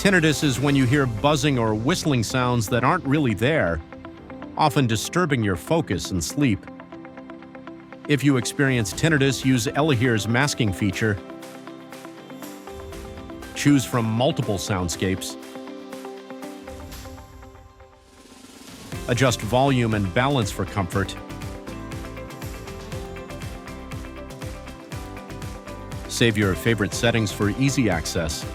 Tinnitus is when you hear buzzing or whistling sounds that aren't really there, often disturbing your focus and sleep. If you experience tinnitus, use ELEHEAR's masking feature. Choose from multiple soundscapes. Adjust volume and balance for comfort. Save your favorite settings for easy access.